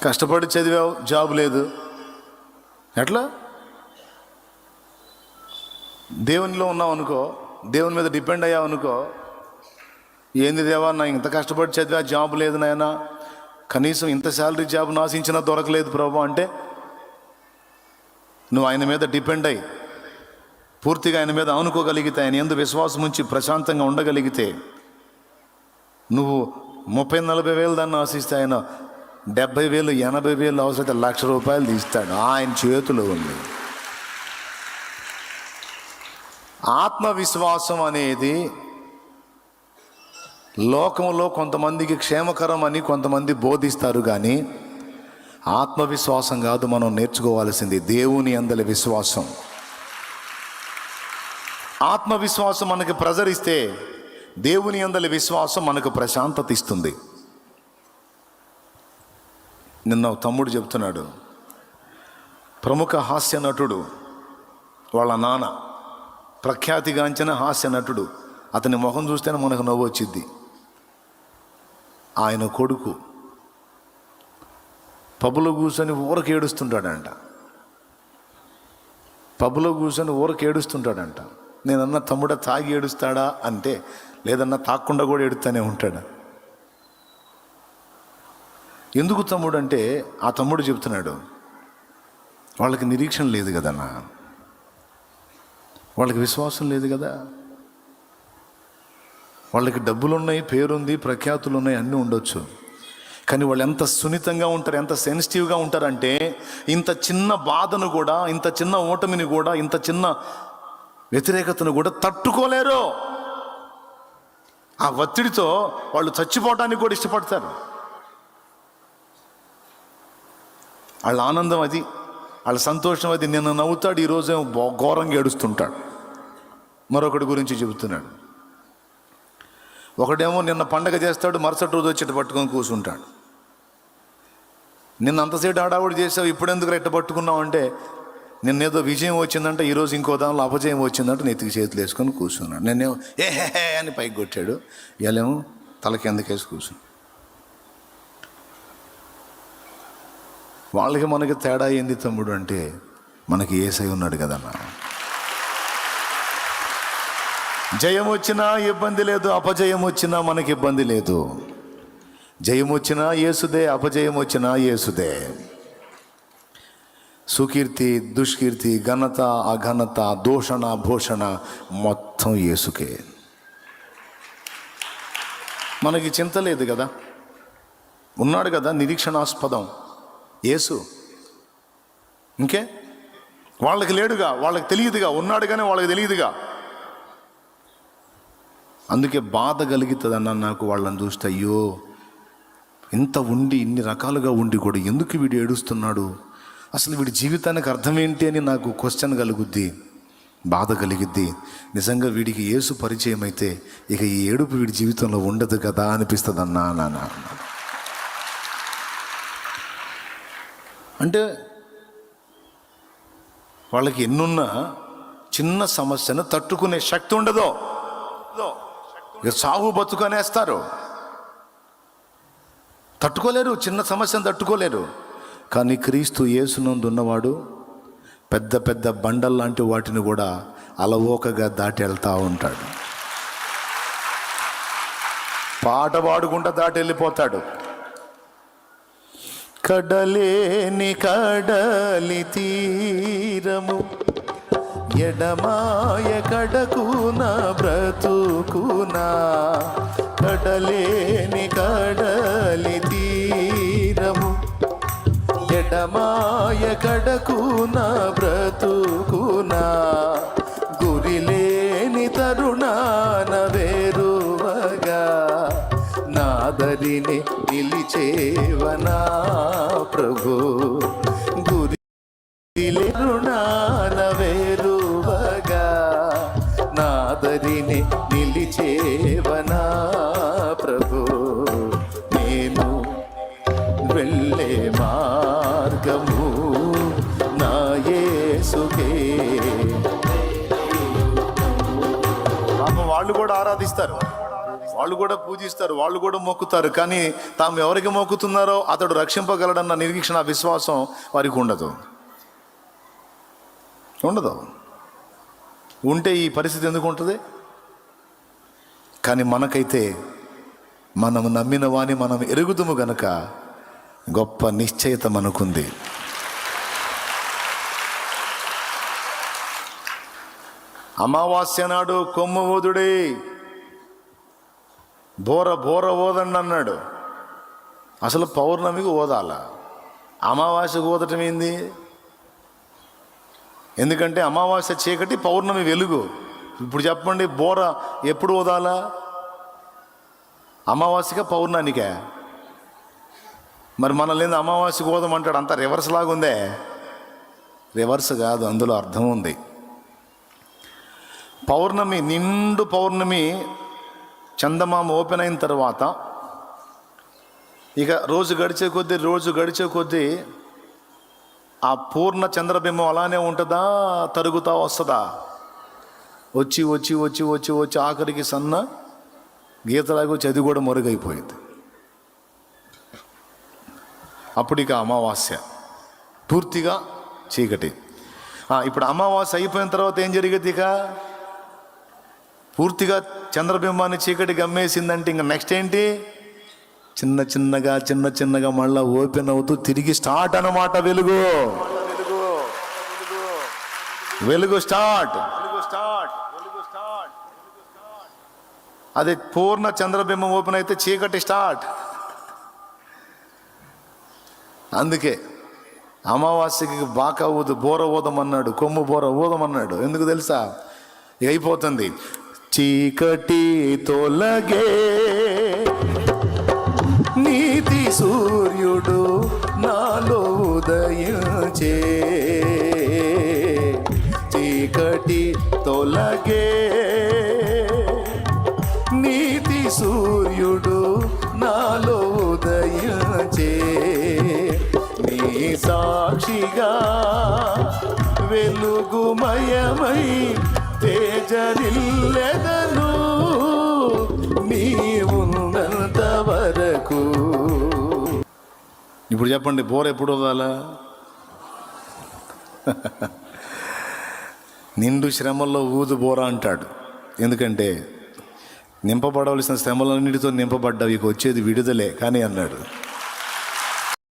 కష్టపడి చదివావు, జాబ్ లేదు, ఎట్లా? దేవునిలో ఉన్నావు అనుకో, దేవుని మీద డిపెండ్ అయ్యావు అనుకో, ఏంది దేవా నా ఇంత కష్టపడి చదివా, జాబ్ లేదు నాయనా, కనీసం ఇంత శాలరీ జాబ్ ఆశించినా దొరకలేదు ప్రభు అంటే, నువ్వు ఆయన మీద డిపెండ్ అయ్యి పూర్తిగా ఆయన మీద ఆనుకోగలిగితే, ఆయన యందు విశ్వాసం ఉంచి ప్రశాంతంగా ఉండగలిగితే, నువ్వు 30-40 వేలు దాన్ని ఆశిస్తే ఆయన 70,000 80,000 అవసరమైతే ₹1,00,000 తీస్తాడు. ఆయన చేతిలో ఉంది. ఆత్మవిశ్వాసం అనేది లోకంలో కొంతమందికి క్షేమకరం అని కొంతమంది బోధిస్తారు, కానీ ఆత్మవిశ్వాసం కాదు మనం నేర్చుకోవాల్సింది, దేవుని యందలి విశ్వాసం. ఆత్మవిశ్వాసం మనకి ప్రెజర్ ఇస్తే, దేవుని యందలి విశ్వాసం మనకు ప్రశాంతత ఇస్తుంది. నిన్న తమ్ముడు చెప్తున్నాడు, ప్రముఖ హాస్య నటుడు వాళ్ళ నాన్న ప్రఖ్యాతిగాంచిన హాస్య నటుడు, అతని ముఖం చూస్తేనే మనకు నవ్వు వచ్చింది. ఆయన కొడుకు పబ్బులో కూర్చొని ఊరకు ఏడుస్తుంటాడంట. పబ్బులో కూర్చొని ఊరకు ఏడుస్తుంటాడంట. నేనన్నా తమ్ముడా తాగి ఏడుస్తాడా అంటే, లేదన్నా తాగకుండా కూడా ఏడుస్తూనే ఉంటాడు. ఎందుకు తమ్ముడు అంటే, ఆ తమ్ముడు చెప్తున్నాడు, వాళ్ళకి నిరీక్షణ లేదు కదన్నా, వాళ్ళకి విశ్వాసం లేదు కదా, వాళ్ళకి డబ్బులు ఉన్నాయి, పేరుంది, ప్రఖ్యాతులు ఉన్నాయి, అన్నీ ఉండొచ్చు, కానీ వాళ్ళు ఎంత సున్నితంగా ఉంటారు, ఎంత సెన్సిటివ్గా ఉంటారంటే, ఇంత చిన్న బాధను కూడా, ఇంత చిన్న ఓటమిని కూడా, ఇంత చిన్న వ్యతిరేకతను కూడా తట్టుకోలేరు. ఆ ఒత్తిడితో వాళ్ళు చచ్చిపోవటానికి కూడా ఇష్టపడతారు. వాళ్ళ ఆనందం అది, వాళ్ళ సంతోషం అది. నిన్న నవ్వుతాడు, ఈరోజు ఘోరంగా ఏడుస్తుంటాడు. మరొకటి గురించి చెబుతున్నాడు. ఒకడేమో నిన్న పండగ చేస్తాడు, మరుసటి రోజు వచ్చి ఇట్ట పట్టుకొని కూర్చుంటాడు. నిన్న అంతసేపు హడావుడి చేసావు, ఇప్పుడెందుకు ఇట్ట పట్టుకున్నావు అంటే, నిన్నేదో విజయం వచ్చిందంటే, ఈరోజు ఇంకో దానిలో అపజయం వచ్చిందంటే నెత్తికి చేతులు వేసుకొని కూర్చున్నాడు. నిన్నేమో హే అని పైకి కొట్టాడు, ఇవాళేమో తలకి ఎందుకేసి కూర్చున్నాడు. వాళ్ళకి మనకి తేడా ఏంది తమ్ముడు అంటే, మనకి యేసయ్య ఉన్నాడు కదన్నా. జయం వచ్చినా ఇబ్బంది లేదు, అపజయం వచ్చినా మనకి ఇబ్బంది లేదు. జయం వచ్చినా యేసుదే, అపజయం వచ్చినా యేసుదే. సుకీర్తి దుష్కీర్తి, ఘనత అఘనత, దూషణ భూషణ మొత్తం యేసుకే. మనకి చింత లేదు కదా, ఉన్నాడు కదా నిరీక్షణాస్పదం యేసు. ఇంకే వాళ్ళకి లేడుగా, వాళ్ళకి తెలియదుగా, ఉన్నాడు కానీ వాళ్ళకి తెలియదుగా. అందుకే బాధ కలుగుతుంది అన్న నాకు వాళ్ళని చూస్తే. అయ్యో, ఇంత ఉండి, ఇన్ని రకాలుగా ఉండి కూడా ఎందుకు వీడు ఏడుస్తున్నాడు, అసలు వీడి జీవితానికి అర్థం ఏంటి అని నాకు క్వశ్చన్ కలుగుద్ది, బాధ కలిగిద్ది. నిజంగా వీడికి యేసు పరిచయం అయితే ఇక ఈ ఏడుపు వీడి జీవితంలో ఉండదు కదా అనిపిస్తుంది అన్నా నాన్న. అంటే వాళ్ళకి ఎన్నున్నా చిన్న సమస్యను తట్టుకునే శక్తి ఉండదో, ఇక సాగు బతుకనేస్తారు, తట్టుకోలేరు, చిన్న సమస్యను తట్టుకోలేరు. కానీ క్రీస్తు యేసునందు ఉన్నవాడు పెద్ద పెద్ద బండల్ లాంటి వాటిని కూడా అలవోకగా దాటి వెళ్తూ ఉంటాడు. పాట పాడుకుంటా దాటి వెళ్ళిపోతాడు. కడలేని కడలి తీరము, ఎడమాయ కడకున బ్రతుకునా. కడలేని కడలి తీరము, ఎడమాయ కడకున బ్రతుకునా. గురిలేని తరుణాన వేరువగా, నాదరిని నిలిచేవనా ప్రభు. గురిలే రుణాన వేరువగా, నాదరిని నిలిచేవనా ప్రభు. నేను వెళ్ళే మార్గము నా యేసుకే. పాపం వాళ్ళు కూడా ఆరాధిస్తారు, వాళ్ళు కూడా పూజిస్తారు, వాళ్ళు కూడా మొక్కుతారు. కానీ తాము ఎవరికి మొక్కుతున్నారో అతడు రక్షింపగలడన్న నిరీక్షణ, విశ్వాసం వారికి ఉండదు. ఉంటే ఈ పరిస్థితి ఎందుకు ఉంటుంది? కానీ మనకైతే మనము నమ్మిన వాని మనం ఎరుగుదుము గనక గొప్ప నిశ్చయత మనకుంది. అమావాస్య నాడు కొమ్ము ఊదుడే, బోర బోర ఓదండి అన్నాడు. అసలు పౌర్ణమికి ఓదాల, అమావాస్యకు ఓదటం ఏంది? ఎందుకంటే అమావాస్య చీకటి, పౌర్ణమి వెలుగు. ఇప్పుడు చెప్పండి, బోర ఎప్పుడు ఓదాలా? అమావాస్యగా పౌర్ణానికే? మరి మనల్ని అమావాస్యకు ఓదమంటాడు. అంతా రివర్స్ లాగుందే. రివర్స్ కాదు, అందులో అర్థం ఉంది. పౌర్ణమి, నిండు పౌర్ణమి చందమామ ఓపెన్ అయిన తర్వాత ఇక రోజు గడిచే కొద్దీ ఆ పూర్ణ చంద్రబింబం అలానే ఉంటుందా, తరుగుతా వస్తుందా? వచ్చి వచ్చి వచ్చి వచ్చి వచ్చి ఆఖరికి సన్న గీతలాగా వచ్చి అది కూడా మరుగైపోయింది. అప్పుడు ఇక అమావాస్య, పూర్తిగా చీకటి. ఇప్పుడు అమావాస్య అయిపోయిన తర్వాత ఏం జరిగేది? ఇక పూర్తిగా చంద్రబింబాన్ని చీకటి గమ్మేసిందంటే ఇంకా నెక్స్ట్ ఏంటి? చిన్న చిన్నగా మళ్ళీ ఓపెన్ అవుతూ తిరిగి స్టార్ట్ అన్నమాట. వెలుగు స్టార్ట్. అదే పూర్ణ చంద్రబింబం ఓపెన్ అయితే చీకటి స్టార్ట్. అందుకే అమావాస్యకి బాకా ఊదు, బోర ఊదమన్నాడు, కొమ్ము బోర ఊదమన్నాడు. ఎందుకు తెలుసా? ఇక అయిపోతుంది. చీకటి తొలగే, నీతి సూర్యుడు నాలో ఉదయించే. చీకటి తొలగే, నీతి సూర్యుడు నాలో ఉదయించే. నీ సాక్షిగా వెలుగుమయమై తేజరిల్లెదను నీవున్నంత వరకు. ఇప్పుడు చెప్పండి, బోర ఎప్పుడు వదాలా? నిండు శ్రమల్లో ఊదు బోర అంటాడు. ఎందుకంటే నింపబడవలసిన శ్రమలన్నిటితో నింపబడ్డావు, ఇక వచ్చేది విడుదలే కానీ అన్నాడు.